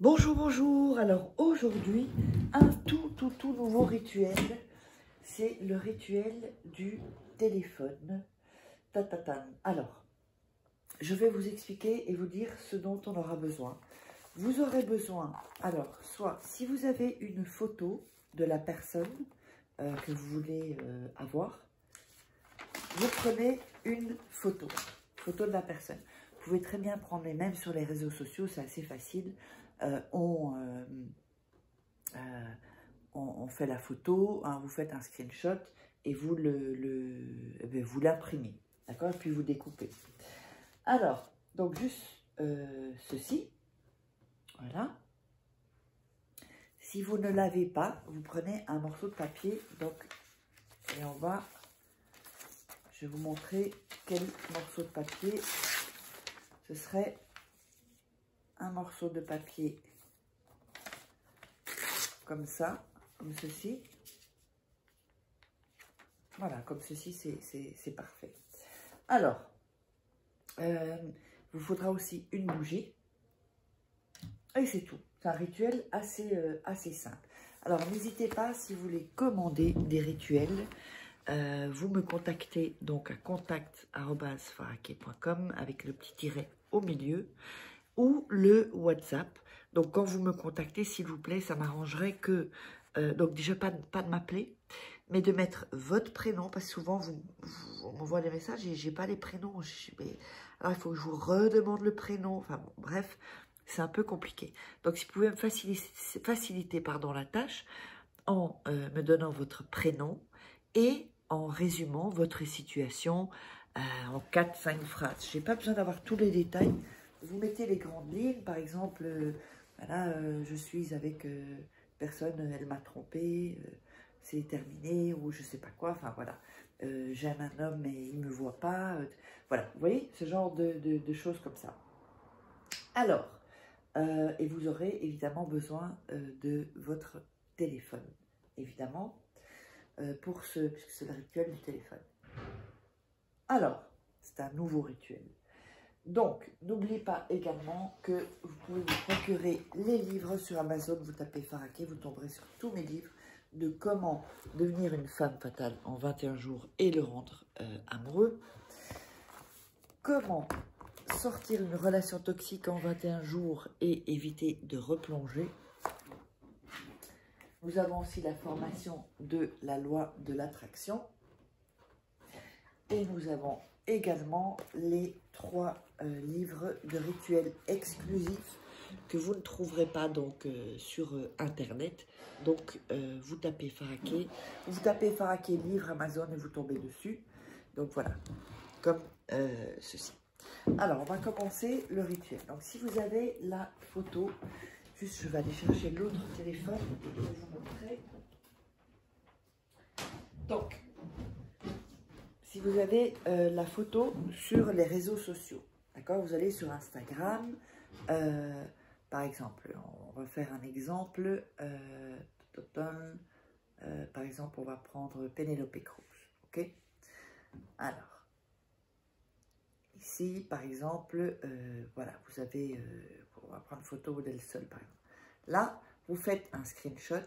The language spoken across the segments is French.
Bonjour, bonjour. Alors aujourd'hui, un tout nouveau rituel. C'est le rituel du téléphone. Tatatan. Alors, je vais vous expliquer et vous dire ce dont on aura besoin. Vous aurez besoin, alors, soit si vous avez une photo de la personne que vous voulez avoir, vous prenez une photo de la personne. Vous pouvez très bien prendre les mêmes sur les réseaux sociaux, c'est assez facile. On fait la photo, hein, vous faites un screenshot et vous vous l'imprimez, d'accord? Et puis vous découpez. Alors, donc juste ceci, voilà. Si vous ne l'avez pas, vous prenez un morceau de papier, donc, et je vais vous montrer quel morceau de papier. Ce serait un morceau de papier comme ça, comme ceci. Voilà, comme ceci, c'est parfait. Alors, vous faudra aussi une bougie. Et c'est tout. C'est un rituel assez simple. Alors, n'hésitez pas, si vous voulez commander des rituels, vous me contactez donc à contact@faraké.com avec le petit tiret au milieu ou le WhatsApp. Donc, quand vous me contactez, s'il vous plaît, ça m'arrangerait que, donc déjà pas de m'appeler, mais de mettre votre prénom, parce que souvent, on m'envoie des messages et j'ai pas les prénoms. Alors, il faut que je vous redemande le prénom. Enfin, bon, bref, c'est un peu compliqué. Donc, si vous pouvez me faciliter la tâche en me donnant votre prénom et en résumant votre situation en 4-5 phrases. Je n'ai pas besoin d'avoir tous les détails. Vous mettez les grandes lignes, par exemple, voilà, je suis avec personne, elle m'a trompé, c'est terminé, ou je sais pas quoi, enfin voilà. J'aime un homme mais il ne me voit pas. Voilà, vous voyez, ce genre de choses comme ça. Alors, et vous aurez évidemment besoin de votre téléphone, évidemment, puisque c'est le rituel du téléphone. Alors, c'est un nouveau rituel. Donc, n'oubliez pas également que vous pouvez vous procurer les livres sur Amazon. Vous tapez Faraké, vous tomberez sur tous mes livres de comment devenir une femme fatale en 21 jours et le rendre amoureux. Comment sortir une relation toxique en 21 jours et éviter de replonger. Nous avons aussi la formation de la loi de l'attraction. Et nous avons également les 3 livres de rituels exclusifs que vous ne trouverez pas donc sur Internet. Donc, vous tapez Faraké livre Amazon et vous tombez dessus. Donc, voilà, comme ceci. Alors, on va commencer le rituel. Donc, si vous avez la photo, juste je vais aller chercher l'autre téléphone et je vais vous montrer. Donc, si vous avez la photo sur les réseaux sociaux, d'accord, vous allez sur Instagram, par exemple, on va faire un exemple, par exemple, on va prendre Penélope Cruz, ok? Alors, ici, par exemple, voilà, vous avez, on va prendre une photo d'elle seule, par exemple. Là, vous faites un screenshot,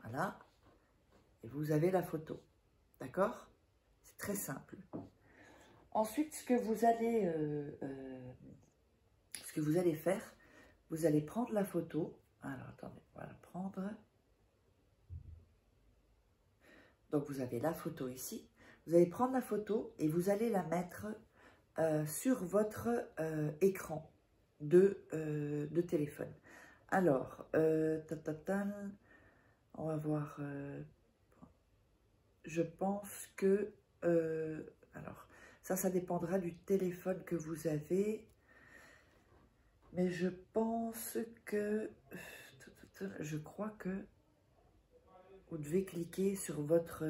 voilà, et vous avez la photo. D'accord? C'est très simple. Ensuite, ce que vous allez faire, vous allez prendre la photo. Alors, attendez, on va la prendre. Donc, vous avez la photo ici. Vous allez prendre la photo et vous allez la mettre sur votre écran de téléphone. Alors, on va voir... je pense que... alors, ça dépendra du téléphone que vous avez. Mais je pense que... je crois que vous devez cliquer sur votre...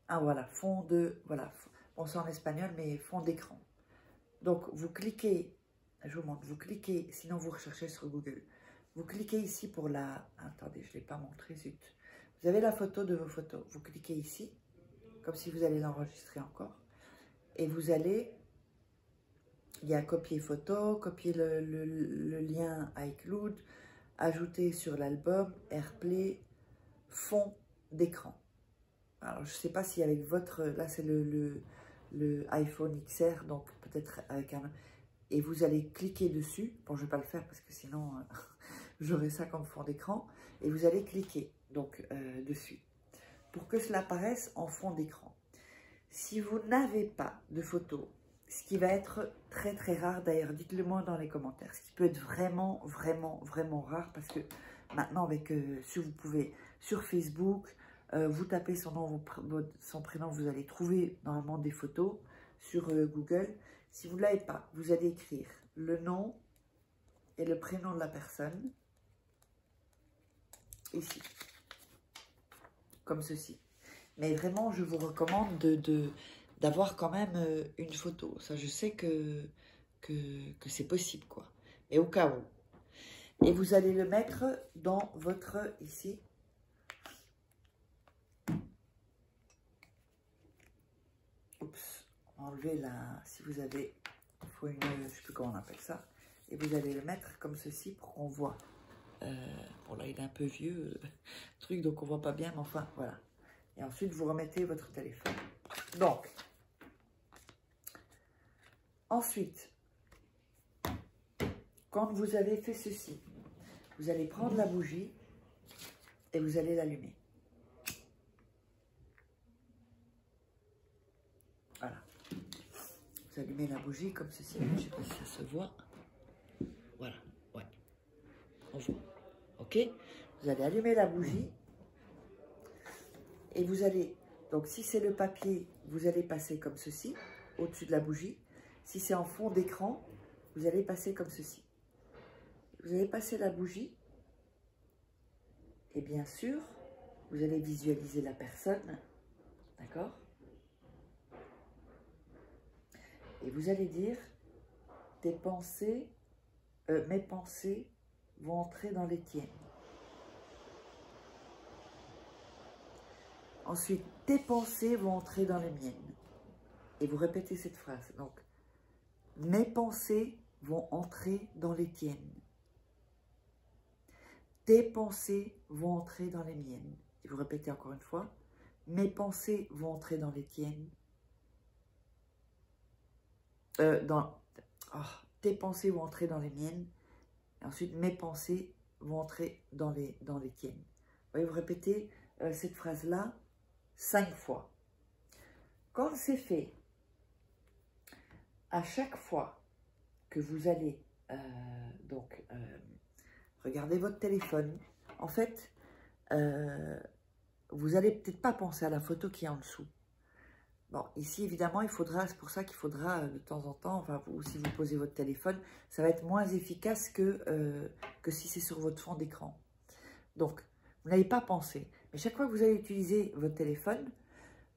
ah, voilà, fond de... Voilà, bon, c'est en espagnol, mais fond d'écran. Donc, vous cliquez... Je vous montre, vous cliquez, sinon vous recherchez sur Google. Vous cliquez ici pour la... Attendez, je ne l'ai pas montré, zut. Vous avez la photo de vos photos. Vous cliquez ici, comme si vous allez l'enregistrer encore. Et vous allez, il y a copier photo, copier le lien iCloud, ajouter sur l'album, AirPlay, fond d'écran. Alors, je ne sais pas si avec votre... Là, c'est le iPhone XR, donc peut-être avec un... Et vous allez cliquer dessus. Bon, je ne vais pas le faire parce que sinon, j'aurai ça comme fond d'écran. Et vous allez cliquer donc dessus pour que cela apparaisse en fond d'écran. Si vous n'avez pas de photo, ce qui va être très très rare d'ailleurs, dites-le moi dans les commentaires, ce qui peut être vraiment rare parce que maintenant avec si vous pouvez sur Facebook, vous tapez son nom, son prénom, vous allez trouver normalement des photos sur Google. Si vous ne l'avez pas, vous allez écrire le nom et le prénom de la personne ici, comme ceci. Mais vraiment, je vous recommande d'avoir quand même une photo. Ça, je sais que c'est possible, quoi. Et au cas où. Et vous allez le mettre dans votre, ici. Oups, enlevez la, si vous avez, il faut une, je ne sais plus comment on appelle ça. Et vous allez le mettre comme ceci pour qu'on voit. Bon, là, il est un peu vieux, truc, donc on voit pas bien, mais enfin, voilà. Et ensuite, vous remettez votre téléphone. Donc, ensuite, quand vous avez fait ceci, vous allez prendre la bougie et vous allez l'allumer. Voilà. Vous allumez la bougie comme ceci. Je ne sais pas si ça se voit. Voilà, ouais. On voit. Ok? Vous allez allumer la bougie. Et vous allez, donc si c'est le papier, vous allez passer comme ceci, au-dessus de la bougie. Si c'est en fond d'écran, vous allez passer comme ceci. Vous allez passer la bougie. Et bien sûr, vous allez visualiser la personne. D'accord? Et vous allez dire, tes pensées, mes pensées vont entrer dans les tiennes. Ensuite, tes pensées vont entrer dans les miennes. Et vous répétez cette phrase. Donc, mes pensées vont entrer dans les tiennes. Tes pensées vont entrer dans les miennes. Et vous répétez encore une fois. Mes pensées vont entrer dans les tiennes. Tes pensées vont entrer dans les miennes. Et ensuite, mes pensées vont entrer dans les tiennes. Vous voyez, vous répétez cette phrase-là 5 fois. Quand c'est fait, à chaque fois que vous allez regarder votre téléphone, en fait, vous n'allez peut-être pas penser à la photo qui est en dessous. Bon, ici, évidemment, il faudra, c'est pour ça qu'il faudra de temps en temps, enfin, ou si vous posez votre téléphone, ça va être moins efficace que si c'est sur votre fond d'écran. Donc, vous n'allez pas penser. Mais chaque fois que vous allez utiliser votre téléphone,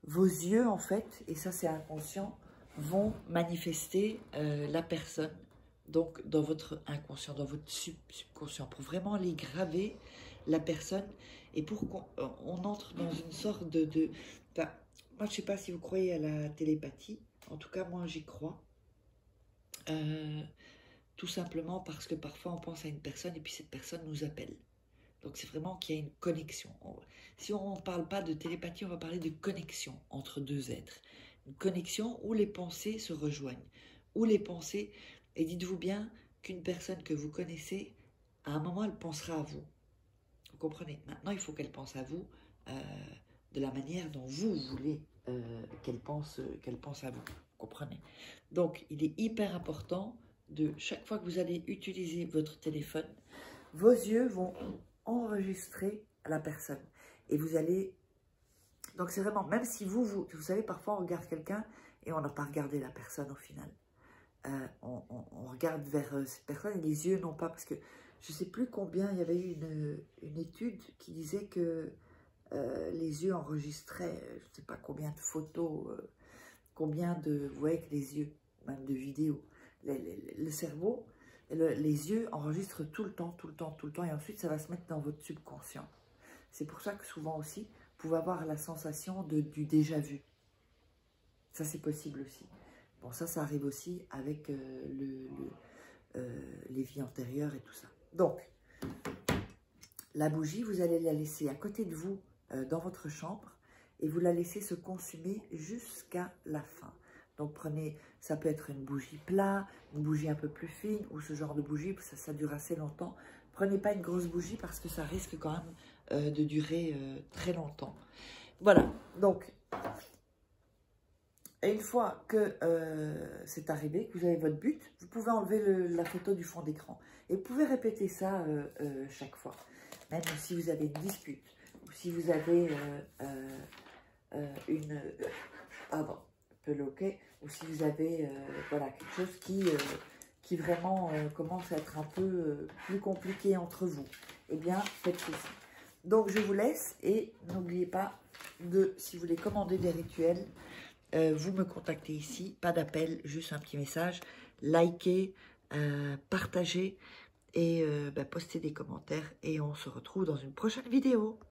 vos yeux, en fait, et ça c'est inconscient, vont manifester la personne, donc dans votre inconscient, dans votre subconscient, pour vraiment aller graver la personne et pour qu'on entre dans une sorte de enfin, moi je ne sais pas si vous croyez à la télépathie, en tout cas moi j'y crois, tout simplement parce que parfois on pense à une personne et puis cette personne nous appelle. Donc, c'est vraiment qu'il y a une connexion. Si on ne parle pas de télépathie, on va parler de connexion entre deux êtres. Une connexion où les pensées se rejoignent. Où les pensées... Et dites-vous bien qu'une personne que vous connaissez, à un moment, elle pensera à vous. Vous comprenez? Maintenant, il faut qu'elle pense à vous de la manière dont vous voulez qu'elle pense à vous. Vous comprenez? Donc, il est hyper important de, chaque fois que vous allez utiliser votre téléphone, vos yeux vont enregistrer la personne. Et vous allez... Donc, c'est vraiment... Même si vous savez, parfois, on regarde quelqu'un et on n'a pas regardé la personne au final. On regarde vers cette personne et les yeux n'ont pas... Parce que je ne sais plus combien... Il y avait eu une étude qui disait que les yeux enregistraient... Je ne sais pas combien de photos... combien de... Vous voyez que les yeux, même de vidéos. Le cerveau... Les yeux enregistrent tout le temps, et ensuite ça va se mettre dans votre subconscient. C'est pour ça que souvent aussi, vous pouvez avoir la sensation du déjà vu. Ça c'est possible aussi. Bon, ça arrive aussi avec les vies antérieures et tout ça. Donc, la bougie, vous allez la laisser à côté de vous dans votre chambre et vous la laissez se consumer jusqu'à la fin. Donc, prenez, ça peut être une bougie plat, une bougie un peu plus fine ou ce genre de bougie, ça dure assez longtemps. Prenez pas une grosse bougie parce que ça risque quand même de durer très longtemps. Voilà, donc, et une fois que c'est arrivé, que vous avez votre but, vous pouvez enlever la photo du fond d'écran. Et vous pouvez répéter ça chaque fois. Même si vous avez une dispute, ou si vous avez une... ah bon, peloquet, ou si vous avez voilà, quelque chose qui vraiment commence à être un peu plus compliqué entre vous. Eh bien, faites ceci. Donc, je vous laisse et n'oubliez pas de, si vous voulez commander des rituels, vous me contactez ici, pas d'appel, juste un petit message, likez, partagez et postez des commentaires et on se retrouve dans une prochaine vidéo.